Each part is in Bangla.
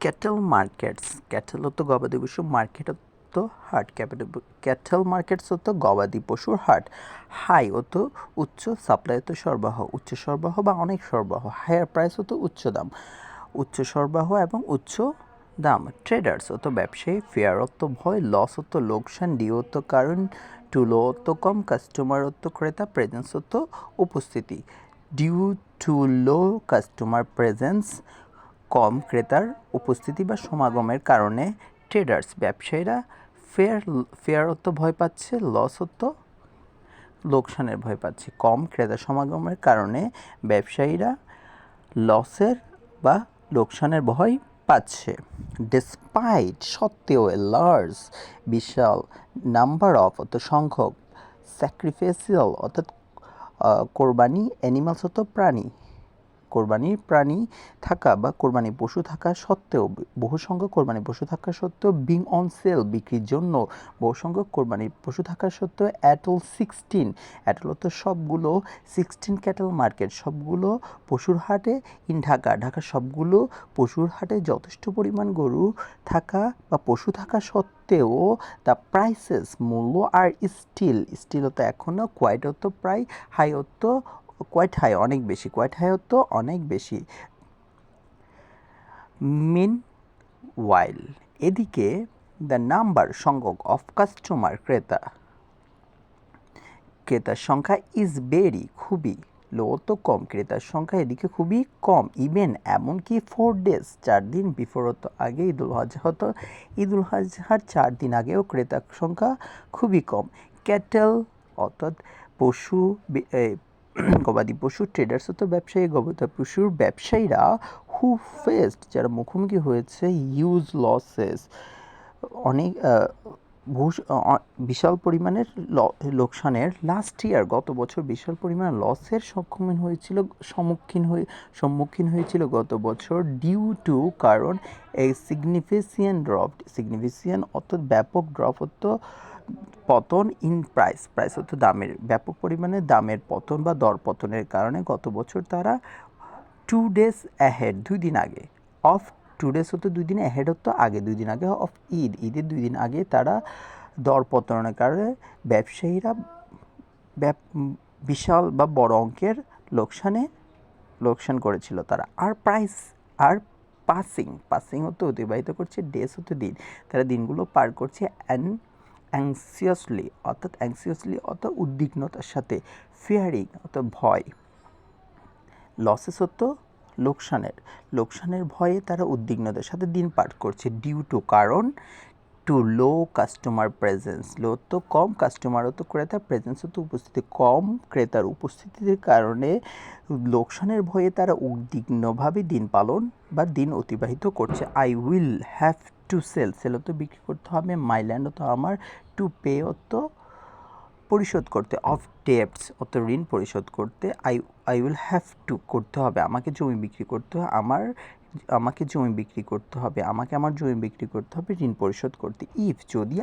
ক্যাটেল মার্কেটস, ক্যাটেল হতো গবাদি পশু, মার্কেট হতো হাট। ক্যাটেল মার্কেটস হতো গবাদি পশুর হাট। হাই হতো উচ্চ, সাপ্লাই হতো সরবরাহ, উচ্চ সরবরাহ বা অনেক সরবরাহ। হায়ার প্রাইস হতো উচ্চ দাম, উচ্চ সরবরাহ এবং উচ্চ দাম। ট্রেডার্স হতো ব্যবসায়ী, ফেয়ার হতো ভয়, লস হতো লোকসান, ডি হতো কারণ, টু লো হতো কম, কাস্টমার হতো ক্রেতা, প্রেজেন্স হতো উপস্থিতি। Due to low customer presence, কম ক্রেতার উপস্থিতি বা সমাগমের কারণে ট্রেডার্স ব্যবসায়ীরা ফেয়ার হতো ভয় পাচ্ছে, লস হতো লোকসানের ভয় পাচ্ছে। কম ক্রেতা সমাগমের কারণে ব্যবসায়ীরা লসের বা লোকসানের ভয় পাচ্ছে। ডিসপাইট সত্ত্বেও, লার্জ বিশাল, নাম্বার অফ অত সংখ্যক, স্যাক্রিফিসিয়াল অর্থাৎ কোরবানি, অ্যানিমালস হতো প্রাণী, কোরবানির প্রাণী থাকা বা কোরবানি পশু থাকা সত্ত্বেও, বহু সংখ্যক কোরবানি পশু থাকা সত্ত্বেও, বিং অন সেল বিক্রির জন্য, বহু সংখ্যক কোরবানি পশু থাকা সত্ত্বেও। অ্যাটল 16, অ্যাটল তো সবগুলো, 16 ক্যাটল মার্কেট সবগুলো পশুর হাটে ইন ঢাকা, ঢাকা সবগুলো পশুর হাটে যথেষ্ট পরিমাণ গরু থাকা বা পশু থাকা সত্ত্বেও দ্য প্রাইসেস মূল্য আর স্টিল হতো এখনও, কোয়াইট হতো প্রায়, হাই হতো কোয়াইট হাই অনেক বেশি, কোয়াইট হাই হতো অনেক বেশি। মিন ওয়াইল এদিকে, দ্য নাম্বার সংখ্যক অফ কাস্টমার ক্রেতার সংখ্যা ইজ ভেরি খুবই, লো তো কম, ক্রেতার সংখ্যা এদিকে খুবই কম। ইভেন এমনকি 4 days 4 দিন বিফোর হতো আগে ঈদুল আজহা হতো, ঈদুল আজহার 4 দিন আগেও ক্রেতার সংখ্যা খুবই কম। ক্যাটেল অর্থাৎ পশু, গবাদি পশু, ট্রেডার্স হতো ব্যবসায়ী, গবাদি পশুর ব্যবসায়ীরা, হু ফেসড যারা মুখোমুখি হয়েছে, হিউজ লসেস অনেক বিশাল পরিমাণের লোকসানের, লাস্ট ইয়ার গত বছর বিশাল পরিমাণের লসের সম্মুখীন হয়েছিল গত বছর। ডিউ টু কারণ, এই সিগনিফিসিয়েন্ট অর্থাৎ ব্যাপক ড্রপ হতো পতন, ইন প্রাইস হতো দামের, ব্যাপক পরিমাণে দামের পতন বা দর পতনের কারণে গত বছর তারা 2 days অ্যাহেড 2 দিন আগে, অফ 2 days হতো 2 দিন, অ্যাহেড হতো আগে 2 দিন আগে, অফ ঈদের 2 দিন আগে তারা দর পতনের কারণে ব্যবসায়ীরা বিশাল বা বড় অঙ্কের লোকসান করেছিল তারা। আর পাসিং হতো অতিবাহিত করছে, ডেস হতো দিন, তারা দিনগুলো পার করছে অ্যাংসিয়াসলি অর্থাৎ উদ্বিগ্নতার সাথে, ফিয়ারিং অর্থাৎ ভয়, লসেস হতো লোকসানের ভয়ে তারা উদ্বিগ্নতার সাথে দিন পার করছে। ডিউ টু কারণ, টু লো কাস্টমার প্রেজেন্স, লো তো কম, কাস্টমার হতো ক্রেতা, প্রেজেন্স হতো উপস্থিতি, কম ক্রেতার উপস্থিতির কারণে লোকসানের ভয়ে তারা উদ্বিগ্নভাবে দিন অতিবাহিত করছে। I will have to sell হতো বিক্রি করতে হবে, মাই ল্যান্ড হতো আমার, টু পে হতো পরিশোধ করতে, অফ ডেটস অত ঋণ পরিশোধ করতে। আই উইল হ্যাভ টু করতে হবে, আমাকে জমি বিক্রি করতে হবে, আমাকে জমি বিক্রি করতে হবে, আমাকে আমার জমি বিক্রি করতে হবে ঋণ পরিশোধ করতে। ইফ যদি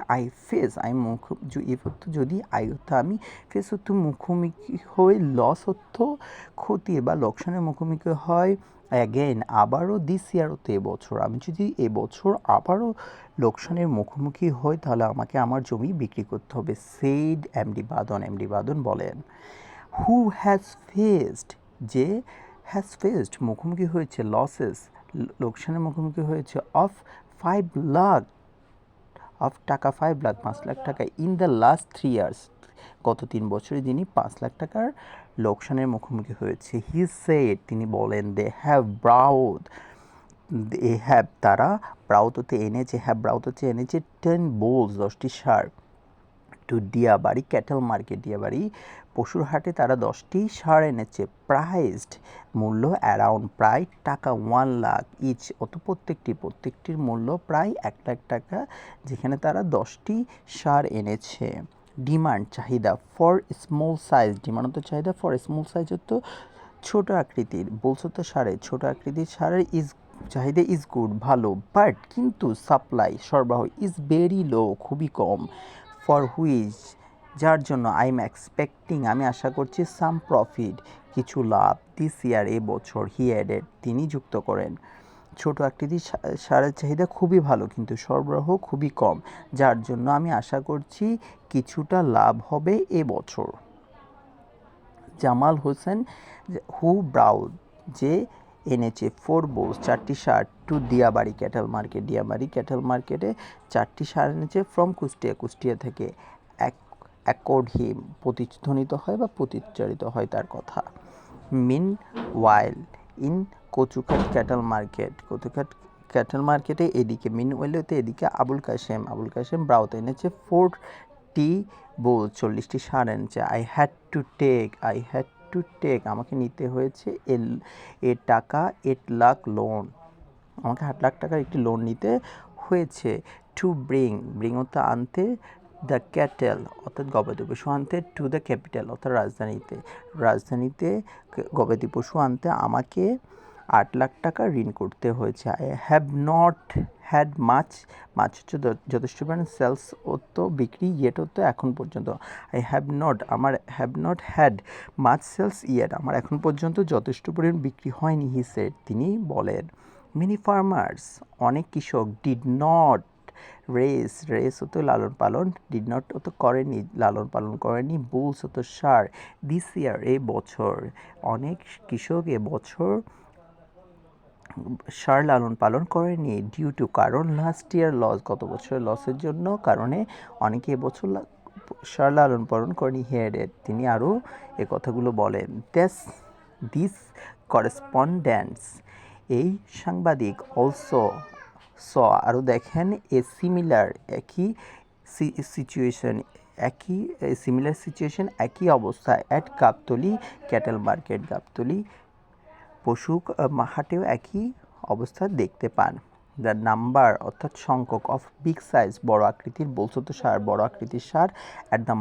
ইফ হতো যদি, আই হতো আমি, ফেস হতো মুখোমুখি হয়ে, লস হতো ক্ষতির বা লোকসানের মুখোমুখি হয়, অ্যাগেন আবারও, দিস ইয়ার হতো এবছর, আমি যদি এবছর আবারও লোকসানের মুখোমুখি হই তাহলে আমাকে আমার জমি বিক্রি করতে হবে। সেইড এমডি বাদন বলেন। হু হ্যাজ ফেসড মুখোমুখি হয়েছে, লসেস লোকসানের মুখোমুখি হয়েছে, অফ 5 লাখ 5 লাখ টাকা, ইন দ্য লাস্ট 3 years গত 3 বছরে যিনি 5 লাখ টাকার লোকসানের মুখোমুখি হয়েছে। হি সেড তিনি বলেন, তারা ব্রাউত হতে এনেছে 10 bulls 10টি ষাঁড়, to Diabari cattle market, Diabari পশুর হাটে তারা 10টি ষাঁড় এনেছে। প্রাইসড মূল্য অ্যারাউন্ড প্রায় টাকা 1 লাখ ইচ, প্রত্যেকটির মূল্য প্রায় 1 লাখ টাকা, যেখানে তারা 10টি ষাঁড় এনেছে। ডিমান্ড চাহিদা, ফর স্মল সাইজ, ডিমান্ড হতো চাহিদা, ফর স্মল সাইজ হতো ছোট আকৃতির, বলছো তো ছোট আকৃতির ষাঁড়ের চাহিদা ইজ গুড ভালো, বাট কিন্তু সাপ্লাই সরবরাহ ইজ ভেরি লো খুবই কম, ফর হুইচ যার জন্য আই এম এক্সপেক্টিং আমি আশা করছি, সাম প্রফিট কিছু লাভ, দিস ইয়ার এবছর, হি অ্যাডেড তিনি যুক্ত করেন। ছোট আকৃতির সারের চাহিদা খুবই ভালো কিন্তু সরবরাহ খুবই কম, যার জন্য আমি আশা করছি কিছুটা লাভ হবে এবছর। জামাল হোসেন হু ব্রাউড যে এনেছে 4 বোলস 4টি সার to Diabari cattle market. Diabari cattle মার্কেটে 4টি সার এনেছে ফ্রম কুষ্টিয়া থেকে। অ্যাকর্ড হিম প্রতিধ্বনিত হয় বা প্রতিচারিত হয় তার কথা। মিন ওয়াইল ইন কচুঘাট ক্যাটেল মার্কেটে এদিকে মিনওয়াইলতে এদিকে আবুল কাশেম ব্রাউত এনেছে 4টি বোল 40টি সার এনেছে। আই হ্যাড টু টেক আমাকে নিতে হয়েছে এর টাকা 8 লাখ লোন, আমাকে 8 লাখ টাকার একটি লোন নিতে হয়েছে। টু ব্রিং অর্থ আনতে, দ্য ক্যাটেল অর্থাৎ গবাদি পশু আনতে, টু দ্য ক্যাপিটাল অর্থাৎ রাজধানীতে গবাদি পশু আনতে আমাকে 8 লাখ টাকা ঋণ করতে হয়েছে। আই হ্যাভ নট হ্যাড মাছ হচ্ছে যথেষ্ট পরিমাণ, সেলস অর্থ বিক্রি, ইয়েট অর্থ এখন পর্যন্ত। Have not had much sales yet আমার এখন পর্যন্ত যথেষ্ট পরিমাণ বিক্রি হয়নি, হি সেড তিনি বলেন। মেনি ফার্মার্স অনেক কৃষক ডিড নট রেস হতো লালন পালন, ডিড নট হতো করেনি লালন পালন করেনি, বুলস হতো সার, দিস ইয়ার এই বছর অনেক কৃষক এবছর সার লালন পালন করেনি, ডিউ টু কারণ লাস্ট ইয়ার লস গত বছরের লসের জন্য কারণে অনেকে এবছর সার লালন পালন করেনি, হেডেড তিনি আরও এ কথাগুলো বলেন। দিস করেসপন্ডেন্টস এই সাংবাদিক অলসো আরও দেখেন এ সিমিলার সিচুয়েশন একই অবস্থা at Gabtali cattle market, Gabtali পশু হাটেও একই অবস্থা দেখতে পান। দ্য নাম্বার অর্থাৎ সংখ্যক অফ বিগ সাইজ বড় আকৃতির বলছত সার, বড় আকৃতির সার at the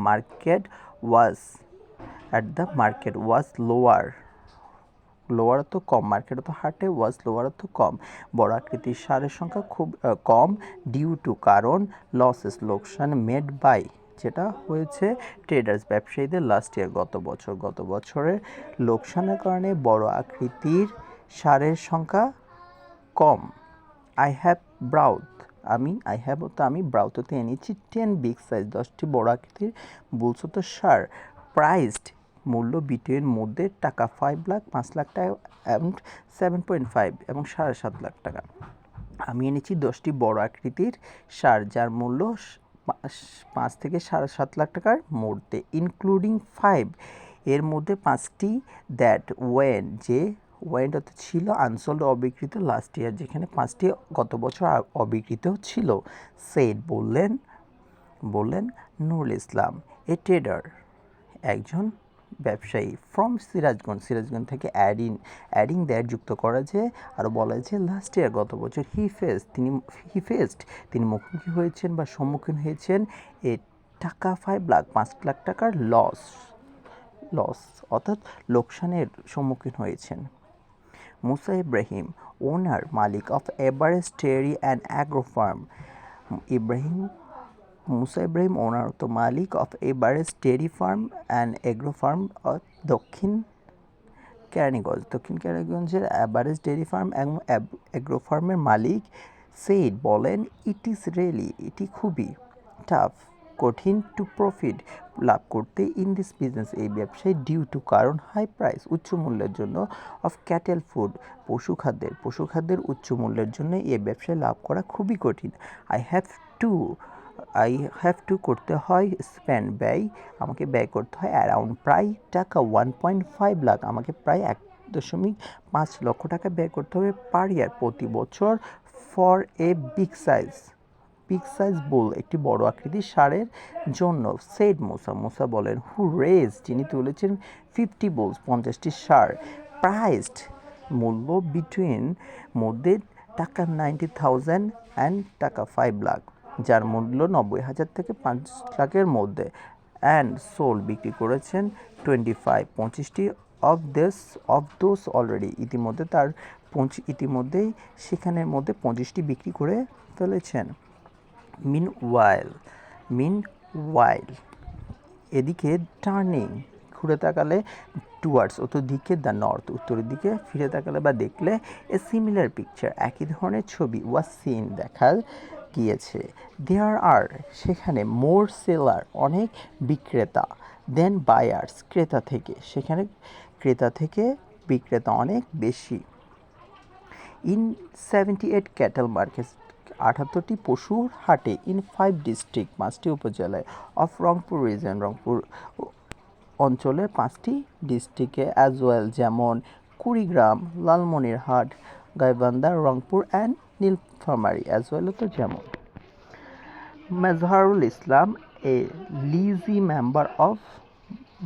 market was lower তো কম, মার্কেট তো হাটে, ওয়াজ লোয়ার তো কম, বড় আকৃতির সারের সংখ্যা খুব কম, ডিউ টু কারণ, লসেস লোকসান, মেড বাই যেটা হয়েছে ট্রেডার্স ব্যবসায়ীদের লাস্ট ইয়ার গত বছরের লোকসানের কারণে বড় আকৃতির সারের সংখ্যা কম। আই হ্যাভ ব্রাউথতে এনেছি 10 বিগ সাইজ 10টি বড় আকৃতির বুলসত সার, প্রাইসড মূল্য বিটুইন মধ্যে টাকা 5 লাখ 5 লাখ টাকা অ্যান্ড 7.5 এবং 7.5 লাখ টাকা। আমি এনেছি 10টি বড় আকৃতির সার যার মূল্য 5 থেকে 7.5 লাখ টাকার মধ্যে, ইনক্লুডিং 5 এর মধ্যে 5টি দ্যাট ওয়েন্ট অর্থাৎ ছিল আনসোল্ড অবিকৃত লাস্ট ইয়ার, যেখানে 5টি গত বছর অবিকৃত ছিল। সেড বললেন নুরুল ইসলাম এ ট্রেডার একজন ব্যবসায়ী ফ্রম সিরাজগঞ্জ থেকে অ্যাডিং দ্যাট যুক্ত করা যে আরও বলা যে লাস্ট ইয়ার গত বছর তিনি মুখোমুখি হয়েছেন বা সম্মুখীন হয়েছেন এ টাকা 5 লাখ টাকার লস অর্থাৎ লোকসানের সম্মুখীন হয়েছেন। মুসা ইব্রাহিম ওনার মালিক of Everest dairy and agro farm, Musa Ibrahim owner তো মালিক of Everest dairy farm and agro farm দক্ষিণ কেরানীগঞ্জের এভারেস্ট ডেয়ারি ফার্ম এবং এগ্রো ফার্মের মালিক সেইড বলেন এটি খুবই টাফ কঠিন টু প্রফিট লাভ করতে ইন দিস বিজনেস এই ব্যবসায়, ডিউ টু কারণ হাই প্রাইস উচ্চ মূল্যের জন্য, অফ ক্যাটেল ফুড পশুখাদ্যের উচ্চ মূল্যের জন্য এই ব্যবসায় লাভ করা খুবই কঠিন। আই হ্যাভ টু করতে হয় স্পেন্ড আমাকে ব্যয় করতে হয় অ্যারাউন্ড প্রায় টাকা 1.5 লাখ আমাকে প্রায় 1.5 লক্ষ টাকা ব্যয় করতে হবে পার ইয়ার প্রতি বছর, ফর এ বিগ সাইজ বুল একটি বড় আকৃতির ষাঁড়ের জন্য। সেড মুসা বলেন হু রেজ যিনি তুলেছেন 50 বুলস 50টি ষাঁড়, প্রাইসড মূল্য বিটুইন মধ্যে টাকা 90,000 অ্যান্ড টাকা 5 লাখ যার মূল্য 90,000 থেকে 5 লাখের মধ্যে, অ্যান্ড সোল বিক্রি করেছেন 25টি অফ দোস অলরেডি ইতিমধ্যেই সেখানের মধ্যে 25টি বিক্রি করে ফেলেছেন। মিন ওয়াইল এদিকে টার্নিং ঘুরে তাকালে টুয়ার্ডস উত্তর দিকে, দ্য নর্থ উত্তরের দিকে ফিরে তাকালে বা দেখলে, এ সিমিলার পিকচার একই ধরনের ছবি ওয়াজ সিন দেখা গিয়েছে, দেয়ার আর সেখানে মোর সেলার অনেক বিক্রেতা, দেন বায়ার্স ক্রেতা থেকে, সেখানে ক্রেতা থেকে বিক্রেতা অনেক বেশি। ইন 78 ক্যাটেল মার্কেট 78টি পশুর হাটে, ইন 5 ডিস্ট্রিক্ট 5টি উপজেলায়, অফ রংপুর রিজন রংপুর অঞ্চলের 5টি ডিস্ট্রিক্টে, অ্যাজ ওয়েল যেমন Kurigram, Lalmonirhat, Gaibandha, Rangpur and Nilphamari, as well তো যেমন। Mazharul Islam a lessee member of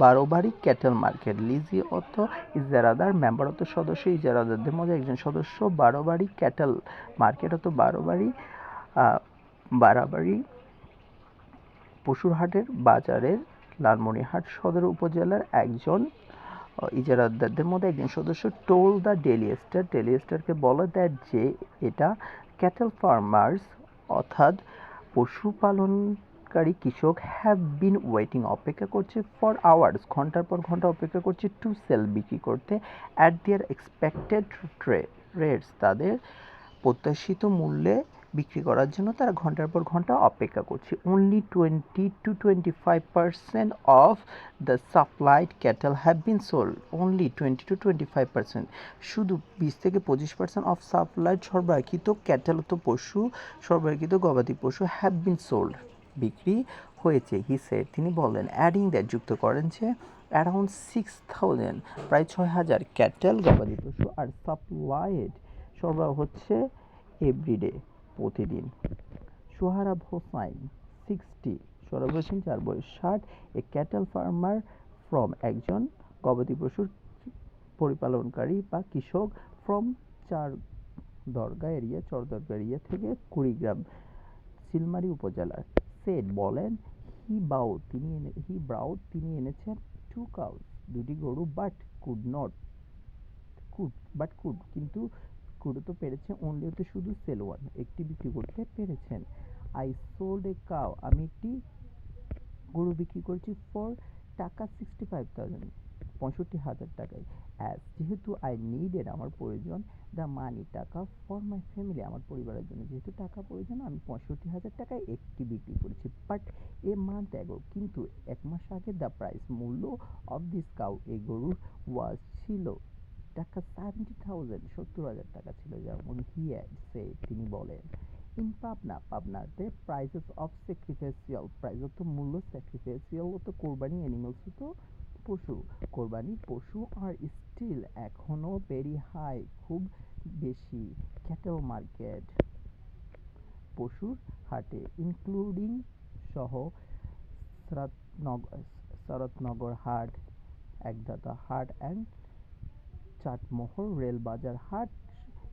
Barobari cattle market, lessee অর্থ ইজারাদার, মেম্বার অর্থ সদস্য, ইজারাদারদের মধ্যে একজন সদস্য, বারোবাড়ি ক্যাটেল মার্কেট অর্থ বারোবাড়ি পশুর হাটের বাজারের লালমনিরহাট সদর উপজেলার একজন ইজারাদারদের মধ্যে একজন সদস্য, told the Daily Star, Daily স্টারকে বলে দ্যাট যে এটা ক্যাটেল ফার্মার্স অর্থাৎ পশুপালনকারী কৃষক হ্যাভ বিন ওয়েটিং অপেক্ষা করছে, ফর আওয়ার্স ঘন্টার পর ঘন্টা অপেক্ষা করছে, টু সেল বিক্রি করতে, অ্যাট দেয়ার এক্সপেক্টেড রেটস তাদের প্রত্যাশিত মূল্যে বিক্রি করার জন্য তারা ঘন্টার পর ঘন্টা অপেক্ষা করছে। Only 20 to 25% of the supplied cattle have been sold, only 20 to 25%, শুধু 20 থেকে 25% অফ সাপ্লাইড সরবরাহকৃত ক্যাটেল তো পশু, সরবরাহকৃত গবাদি পশু, হ্যাভ বিন সোল্ড বিক্রি হয়েছে। হি সেড তিনি বলেন, অ্যাডিং দ্যাট যুক্ত করেন যে অ্যারাউন্ড 6000 প্রায় 6000 ক্যাটেল গবাদি পশু আর সাপ্লাইড সরবরাহ হচ্ছে এভরিডে প্রতিদিন। সোহরাব হোসাইন 60, সোহরাব হোসেন 4 বয়স 60, এ ক্যাটেল ফার্মার ফ্রম একজন গবাদি পশুর পরিপালনকারী বা কৃষক, ফ্রম চরদরগা এরিয়া থেকে কুড়িগ্রাম চিলমারী উপজেলার, সেড বলেন, হি ব্রাউড তিনি এনেছেন 2 cows দুটি গরু, কুড কিন্তু কুড তো পেরেছে, অনলি তো শুধু সেল ওয়ান একটি বিক্রি করতে পেরেছেন। আই সোল্ড এ কাউ আমি একটি গরু বিক্রি করেছি, ফর টাকা 65,000 65,000 টাকায়, অ্যাজ যেহেতু আই নিডেড আমার প্রয়োজন, দ্য মানি টাকা, ফর মাই ফ্যামিলি আমার পরিবারের জন্য যেহেতু টাকা প্রয়োজন আমি 65,000 টাকায় একটি বিক্রি করেছি। বাট এ মান্থ অ্যাগো কিন্তু 1 মাস আগে, দ্য প্রাইস মূল্য অফ দিস কাউ এই গরুর ওয়াজ ছিল টাকা 70,000 70,000 টাকা ছিল, যেমন হি সে তিনি বলেন। ইন পাবনাতে প্রাইসেস অফ স্যাক্রিফিসিয়াল, প্রাইস অর্থ মূল্য, স্যাক্রিফিসিয়াল অর্থ কোরবানি, অ্যানিমালস অর্থ পশু, কোরবানির পশু, আর স্টিল এখনো ভেরি হাই খুব বেশি, ক্যাটেল মার্কেট পশুর হাটে, ইনক্লুডিং সহ শরৎনগর হাট, একদাতা হাট অ্যান্ড চাটমোহর রেল বাজার হাট,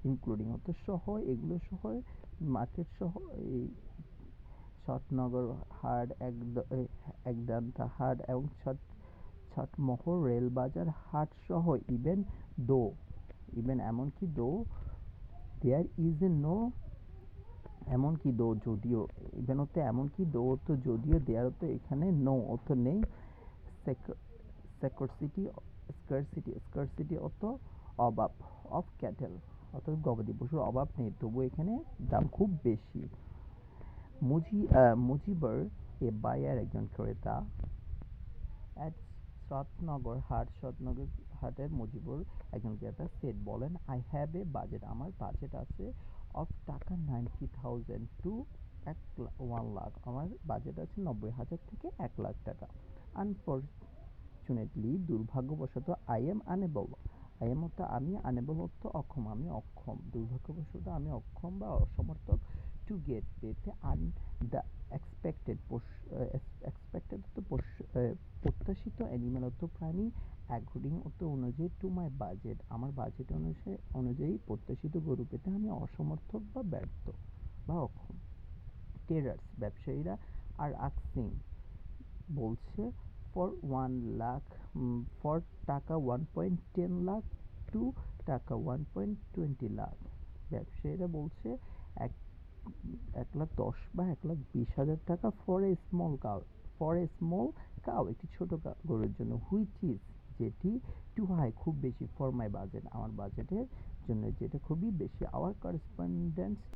ইনক্লুডিং অর্থ সহ, এগুলো সহ মার্কেট সহ, এই শরৎনগর হাট, একদান্তা হাট এবং চাটমোহর রেল বাজার হাট সহ, ইভেন এমনকি দেয়ার ইজ এ নো, এমনকি যদিও, ইভেন অর্থ এমনকি, অর্থ যদিও, দেয়ার অর্থ এখানে, নো অর্থ নেই, স্কারসিটি অর্থ অভাব, অফ ক্যাটেল অর্থাৎ গবাদি পশুর অভাব নেই, তবু এখানে দাম খুব বেশি। মুজিবর এ বায়ার একজন ক্রেতা, অ্যাট শরৎনগর হাটের মুজিবুর একজন ক্রেতা, সেট বলেন, আই হ্যাভ এ বাজেট আমার বাজেট আছে, অফ টাকা 90,000 টু 1 লাখ আমার বাজেট আছে 90,000 থেকে 1 লাখ টাকা। আনফরচুনেটলি দুর্ভাগ্যবশত, আই এম অর্থ আমি, আনেবল অর্থ অক্ষম, আমি অক্ষম, দুর্ভাগ্যবশত আমি অক্ষম বা অসমর্থক, টু গেট পেতে, দ্য এক্সপেক্টেড অর্থ প্রত্যাশিত, অ্যানিমেল অর্থ প্রাণী, অ্যাকর্ডিং অর্থ অনুযায়ী, টু মাই বাজেট আমার বাজেট অনুযায়ী প্রত্যাশিত গরু পেতে আমি অসমর্থক বা ব্যর্থ বা অক্ষম। ট্রেডার্স ব্যবসায়ীরা আর আস্কিং বলছে, ফর 1 লাখ, ফর টাকা 1.10 লাখ টু টাকা 1.20 লাখ, ব্যবসায়ীরা বলছে 1,10,000 বা 1,20,000 টাকা, ফর এ স্মল কাউ একটি ছোট গরুর জন্য, হুইচ ইজ যেটি টু হাই খুব বেশি ফর মাই বাজেট আমার বাজেটের জন্য যেটা খুবই বেশি আওয়ার করেসপন্ডেন্স